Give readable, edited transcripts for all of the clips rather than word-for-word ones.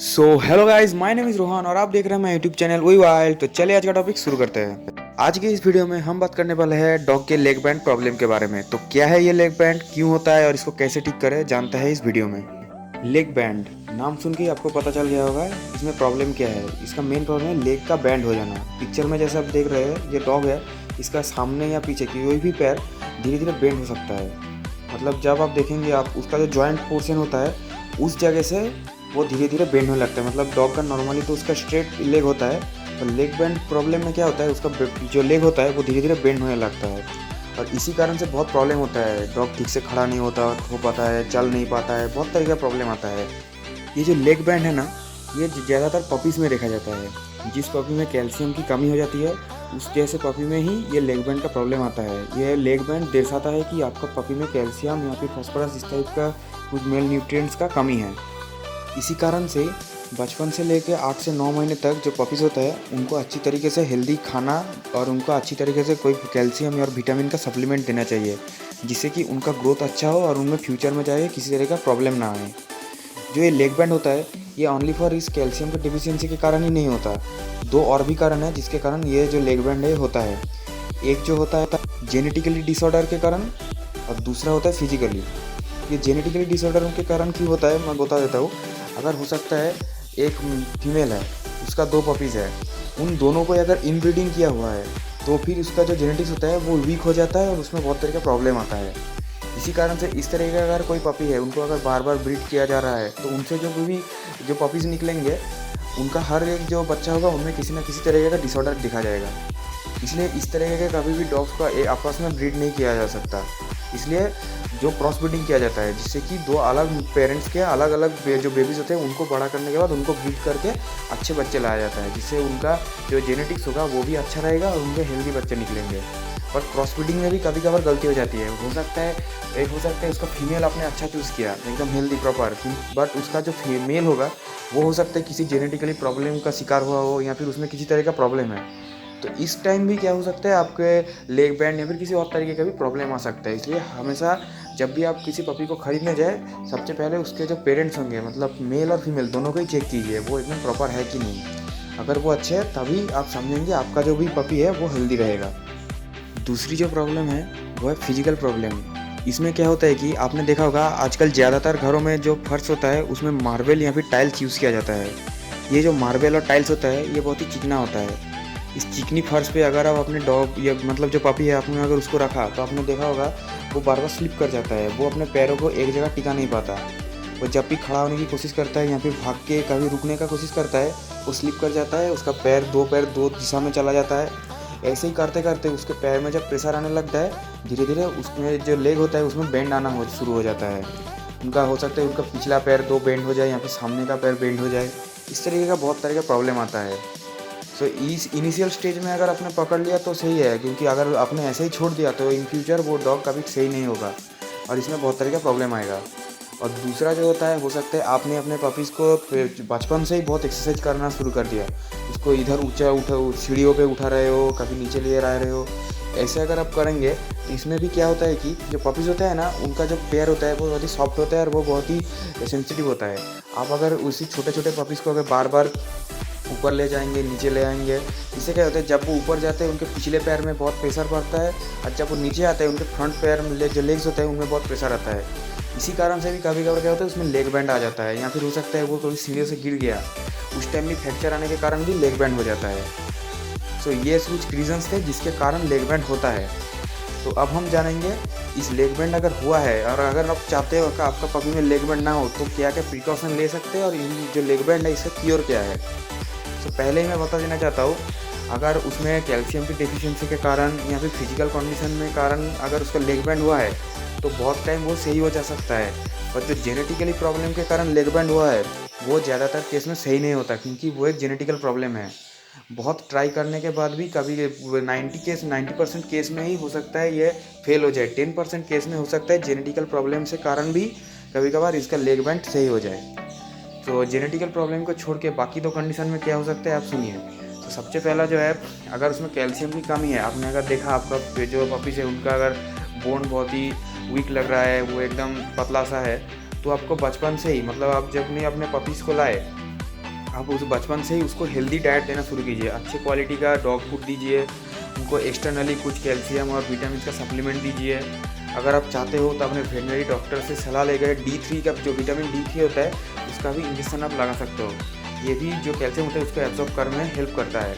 So hello guys, my name is Rohan और आप देख रहे हैं मेरा यूट्यूब चैनल वी वाइल्ड। तो चलिए आज का टॉपिक शुरू करते हैं। आज की इस वीडियो में हम बात करने वाले हैं डॉग के लेग बैंड प्रॉब्लम के बारे में। तो क्या है ये लेग बैंड, क्यों होता है और इसको कैसे ठीक करें, जानते हैं इस वीडियो में। लेग बैंड नाम सुन के ही आपको पता चल गया होगा इसमें प्रॉब्लम क्या है। इसका मेन प्रॉब्लम है लेग का बैंड हो जाना। पिक्चर में जैसे आप देख रहे हैं, ये डॉग है, इसका सामने या पीछे की कोई भी पैर धीरे धीरे बेंड हो सकता है। मतलब जब आप देखेंगे, आप उसका जो जॉइंट पोर्शन होता है उस जगह से वो धीरे धीरे बेंड होने लगता है। मतलब डॉग का नॉर्मली तो उसका स्ट्रेट लेग होता है, और लेग बैंड प्रॉब्लम में क्या होता है, उसका जो लेग होता है वो धीरे धीरे बेंड होने लगता है। और इसी कारण से बहुत प्रॉब्लम होता है। डॉग ठीक से खड़ा नहीं हो पाता है, चल नहीं पाता है, बहुत तरह का प्रॉब्लम आता है। ये जो लेग बैंड है ना, ये ज़्यादातर पपीज़ में देखा जाता है। जिस पपी में कैल्शियम की कमी हो जाती है, उस जैसे पपी में ही ये लेग बैंड का प्रॉब्लम आता है। ये लेग बैंड दर्शाता है कि आपका पपी में कैल्शियम या फिर फॉस्फोरस इस टाइप का कुछ मेल न्यूट्रिएंट्स का कमी है। इसी कारण से बचपन से लेकर 8 से 9 महीने तक जो पपीज़ होता है उनको अच्छी तरीके से हेल्दी खाना और उनको अच्छी तरीके से कोई कैल्शियम और विटामिन का सप्लीमेंट देना चाहिए, जिससे कि उनका ग्रोथ अच्छा हो और उनमें फ्यूचर में जाए किसी तरह का प्रॉब्लम ना आए। जो ये लेग बैंड होता है, ये ओनली फॉर इस कैल्शियम के डिफिशियंसी के कारण ही नहीं होता। दो और भी कारण है जिसके कारण ये जो लेग बैंड है होता है। एक जो होता है जेनेटिकली डिसऑर्डर के कारण, और दूसरा होता है फिजिकली। ये जेनेटिकली डिसऑर्डर के कारण क्यों होता है मैं बता देता हूँ। अगर हो सकता है एक फीमेल है, उसका 2 पपीज़ है, उन दोनों को अगर इनब्रीडिंग किया हुआ है तो फिर उसका जो जेनेटिक्स होता है वो वीक हो जाता है और उसमें बहुत तरह का प्रॉब्लम आता है। इसी कारण से इस तरह का अगर कोई पपी है, उनको अगर बार बार ब्रीड किया जा रहा है तो उनसे जो पपीज़ निकलेंगे, उनका हर एक जो बच्चा होगा उनमें किसी न किसी तरह का डिसऑर्डर दिखा जाएगा। इसलिए इस तरह के कभी भी डॉग्स का आपस में ब्रीड नहीं किया जा सकता। इसलिए जो क्रॉस ब्रीडिंग किया जाता है, जिससे कि 2 अलग पेरेंट्स के अलग अलग जो बेबीज़ होते हैं उनको बड़ा करने के बाद उनको ब्रीड करके अच्छे बच्चे लाया जाता है, जिससे उनका जो जेनेटिक्स होगा वो भी अच्छा रहेगा और उनके हेल्दी बच्चे निकलेंगे। बट क्रॉस ब्रीडिंग में भी कभी कभार गलती हो जाती है। हो सकता है उसका फीमेल आपने अच्छा चूज़ किया, एकदम हेल्दी प्रॉपर, बट उसका जो फीमेल होगा वो हो सकता है किसी जेनेटिकली प्रॉब्लम का शिकार हुआ हो या फिर उसमें किसी तरह का प्रॉब्लम है। तो इस टाइम भी क्या हो सकता है, आपके लेग बैंड या फिर किसी और तरीके का भी प्रॉब्लम आ सकता है। इसलिए हमेशा जब भी आप किसी पपी को खरीदने जाए, सबसे पहले उसके जो पेरेंट्स होंगे, मतलब मेल और फीमेल दोनों को ही चेक कीजिए वो एकदम प्रॉपर है कि नहीं। अगर वो अच्छे हैं तभी आप समझेंगे आपका जो भी पपी है वो हेल्दी रहेगा। दूसरी जो प्रॉब्लम है वो है फिजिकल प्रॉब्लम। इसमें क्या होता है कि आपने देखा होगा आजकल ज़्यादातर घरों में जो फर्श होता है उसमें मार्बल या फिर टाइल्स यूज़ किया जाता है। ये जो मार्बल और टाइल्स होता है ये बहुत ही चिकना होता है। इस चिकनी फर्श पे अगर आप अपने डॉग या मतलब जो पपी है आपने अगर उसको रखा, तो आपने देखा होगा वो बार बार स्लिप कर जाता है। वो अपने पैरों को एक जगह टिका नहीं पाता। वो जब भी खड़ा होने की कोशिश करता है या फिर भाग के कभी रुकने का कोशिश करता है, वो स्लिप कर जाता है। उसका पैर दो दिशा में चला जाता है। ऐसे ही करते करते उसके पैर में जब प्रेशर आने लगता है, धीरे धीरे उसमें जो लेग होता है उसमें बेंड आना शुरू हो जाता है। उनका हो सकता है उनका पिछला पैर 2 बेंड हो जाए या फिर सामने का पैर बेंड हो जाए। इस तरीके का बहुत तरह का प्रॉब्लम आता है। सो इस इनिशियल स्टेज में अगर आपने पकड़ लिया तो सही है, क्योंकि अगर आपने ऐसे ही छोड़ दिया तो इन फ्यूचर वो डॉग कभी सही नहीं होगा और इसमें बहुत तरह का प्रॉब्लम आएगा। और दूसरा जो होता है, हो सकता है आपने अपने पपीज़ को बचपन से ही बहुत एक्सरसाइज करना शुरू कर दिया। उसको इधर ऊँचा सीढ़ियों पे उठा रहे हो, कभी नीचे ले जा रहे हो। ऐसे अगर आप करेंगे तो इसमें भी क्या होता है कि जो पपीज़ होता है ना, उनका जो पैर होता है वो बहुत ही सॉफ्ट होता है और वो बहुत ही सेंसिटिव होता है। आप अगर उसी छोटे छोटे पपीज़ को अगर बार बार ऊपर ले जाएंगे, नीचे ले आएंगे, इससे क्या होता है, जब वो ऊपर जाते हैं उनके पिछले पैर में बहुत प्रेशर पड़ता है, और जब वो नीचे आते हैं उनके फ्रंट पैर में जो लेग्स होते हैं उनमें बहुत प्रेशर आता है। इसी कारण से भी कभी कभार क्या होता है उसमें लेग बैंड आ जाता है, या फिर हो सकता है वो कोई सीढ़ियों से गिर गया, उस टाइम भी फ्रैक्चर आने के कारण भी लेग बैंड हो जाता है। सो ये कुछ रीजंस थे जिसके कारण लेग बैंड होता है। तो अब हम जानेंगे इस लेग बैंड अगर हुआ है और अगर आप चाहते हो कि आपका पपी में लेग बैंड ना हो, तो क्या क्या प्रिकॉशन ले सकते हैं और इन जो लेग बैंड है इसका क्योर क्या है। तो पहले ही मैं बता देना चाहता हूँ, अगर उसमें कैल्शियम की डेफिशिएंसी के कारण या फिर फिजिकल कंडीशन में कारण अगर उसका लेग बैंड हुआ है तो बहुत टाइम वो सही हो जा सकता है। और जो जेनेटिकली प्रॉब्लम के कारण लेग बैंड हुआ है वो ज़्यादातर केस में सही नहीं होता, क्योंकि वो एक जेनेटिकल प्रॉब्लम है। बहुत ट्राई करने के बाद भी कभी 90% केस में ही हो सकता है ये फेल हो जाए। 10% केस में हो सकता है जेनेटिकल प्रॉब्लम से कारण भी कभी कभार इसका लेग बैंड सही हो जाए। तो जेनेटिकल प्रॉब्लम को छोड़ के बाकी 2 कंडीशन में क्या हो सकता है आप सुनिए। तो सबसे पहला जो है, अगर उसमें कैल्शियम की कमी है, आपने अगर देखा आपका जो पपीज़ है उनका अगर बोन बहुत ही वीक लग रहा है, वो एकदम पतला सा है, तो आपको बचपन से ही, मतलब आप जब नहीं अपने पपीज़ को लाए आप उस बचपन से ही उसको हेल्दी डाइट देना शुरू कीजिए, अच्छे क्वालिटी का डॉग फूड दीजिए, उनको एक्सटर्नली कुछ कैल्शियम और विटामिन का सप्लीमेंट दीजिए। अगर आप चाहते हो तो अपने वेटनरी डॉक्टर से सलाह लेकर D3 का जो विटामिन D3 होता है उसका भी इंजेक्शन आप लगा सकते हो। ये भी जो कैल्शियम होता है उसको एब्जॉर्ब करने में हेल्प करता है।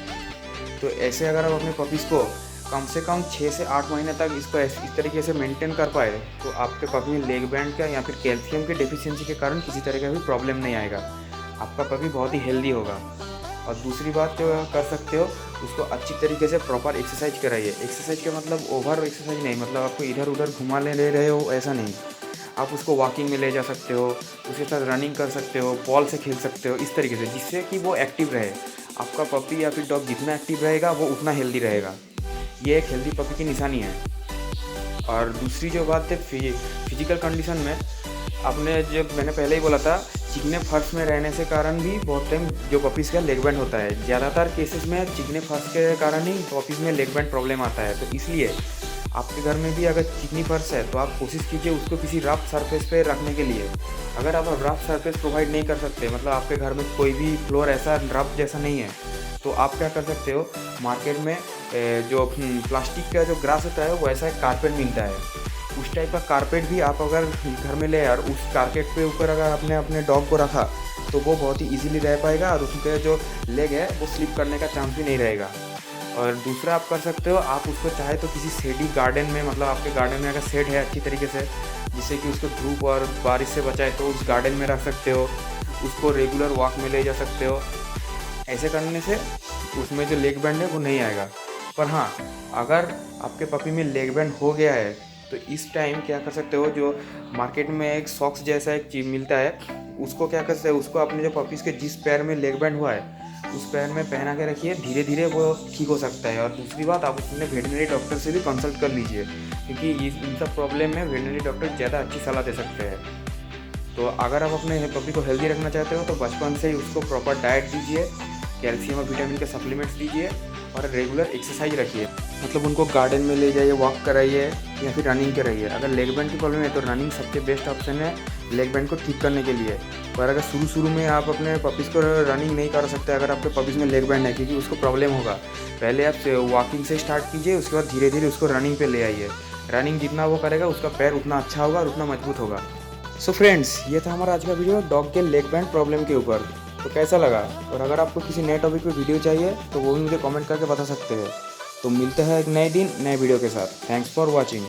तो ऐसे अगर आप अपने पपीज़ को कम से कम 6 से 8 महीने तक इसको इस तरीके से मेंटेन कर पाए तो आपके पपी में लेग बैंड का या फिर कैल्शियम के डेफिशिएंसी के कारण किसी तरह का भी प्रॉब्लम नहीं आएगा। आपका पपी बहुत ही हेल्दी होगा। और दूसरी बात जो कर सकते हो, उसको अच्छी तरीके से प्रॉपर एक्सरसाइज कराइए। एक्सरसाइज का मतलब ओवर एक्सरसाइज नहीं, मतलब आपको इधर उधर घुमा ले रहे हो ऐसा नहीं। आप उसको वॉकिंग में ले जा सकते हो, उसके साथ रनिंग कर सकते हो, बॉल से खेल सकते हो इस तरीके से, जिससे कि वो एक्टिव रहे। आपका पपी या फिर डॉग जितना एक्टिव रहेगा वो उतना हेल्दी रहेगा। ये एक हेल्दी पपी की निशानी है। और दूसरी जो बात है फिजिकल कंडीशन में, आपने जब मैंने पहले ही बोला था, चिकने फर्श में रहने से कारण भी बहुत टाइम जो पपीज़ का लेग बैंड होता है। ज़्यादातर केसेस में चिकने फर्श के कारण ही पपीज़ में लेग बैंड प्रॉब्लम आता है। तो इसलिए आपके घर में भी अगर चिकनी फर्श है तो आप कोशिश कीजिए उसको किसी रफ सरफेस पे रखने के लिए। अगर आप रफ सरफेस प्रोवाइड नहीं कर सकते, मतलब आपके घर में कोई भी फ्लोर ऐसा रफ जैसा नहीं है, तो आप क्या कर सकते हो, मार्केट में जो प्लास्टिक का जो ग्रास होता है वैसा एक कारपेट मिलता है। उस टाइप का कारपेट भी आप अगर घर में ले आए और उस कारपेट पे ऊपर अगर आपने अपने डॉग को रखा तो वो बहुत ही इजीली रह पाएगा और उसके जो लेग है वो स्लिप करने का चांस भी नहीं रहेगा। और दूसरा आप कर सकते हो, आप उसको चाहे तो किसी शेडी गार्डन में, मतलब आपके गार्डन में अगर शेड है अच्छी तरीके से जिससे कि उसको धूप और बारिश से बचाए, तो उस गार्डन में रख सकते हो। उसको रेगुलर वॉक में ले जा सकते हो। ऐसे करने से उसमें जो लेग बैंड है वो नहीं आएगा। पर हाँ, अगर आपके पपी में लेग बैंड हो गया है तो इस टाइम क्या कर सकते हो, जो मार्केट में एक सॉक्स जैसा एक चीज़ मिलता है, उसको क्या कर सकते हो, उसको अपने जो पपीज़ के जिस पैर में लेग बैंड हुआ है उस पैर में पहना के रखिए। धीरे धीरे वो ठीक हो सकता है। और दूसरी बात, आप अपने वेटनरी डॉक्टर से भी कंसल्ट कर लीजिए, क्योंकि इन सब प्रॉब्लम में वेटनरी डॉक्टर ज़्यादा अच्छी सलाह दे सकते हैं। तो अगर आप अपने पपी को हेल्दी रखना चाहते हो तो बचपन से ही उसको प्रॉपर डाइट दीजिए, कैल्शियम और विटामिन के सप्लीमेंट्स दीजिए और रेगुलर एक्सरसाइज रखिए। मतलब उनको गार्डन में ले जाइए, वॉक कराइए या फिर रनिंग कराइए। अगर लेग बैंड की प्रॉब्लम है तो रनिंग सबसे बेस्ट ऑप्शन है लेग बैंड को ठीक करने के लिए। पर अगर शुरू में आप अपने पपीज़ को रनिंग नहीं करा सकते अगर आपके पपीज़ में लेग बैंड है, क्योंकि उसको प्रॉब्लम होगा। पहले आप वॉकिंग से स्टार्ट कीजिए, उसके बाद धीरे धीरे उसको रनिंग पे ले आइए। रनिंग जितना वो करेगा उसका पैर उतना अच्छा होगा और उतना मजबूत होगा। सो फ्रेंड्स, ये था हमारा आज का वीडियो डॉग के लेग बैंड प्रॉब्लम के ऊपर। तो कैसा लगा? और अगर आपको किसी नए टॉपिक पे वीडियो चाहिए तो वो भी मुझे कमेंट करके बता सकते हैं। तो मिलते हैं एक नए दिन नए वीडियो के साथ। Thanks for watching.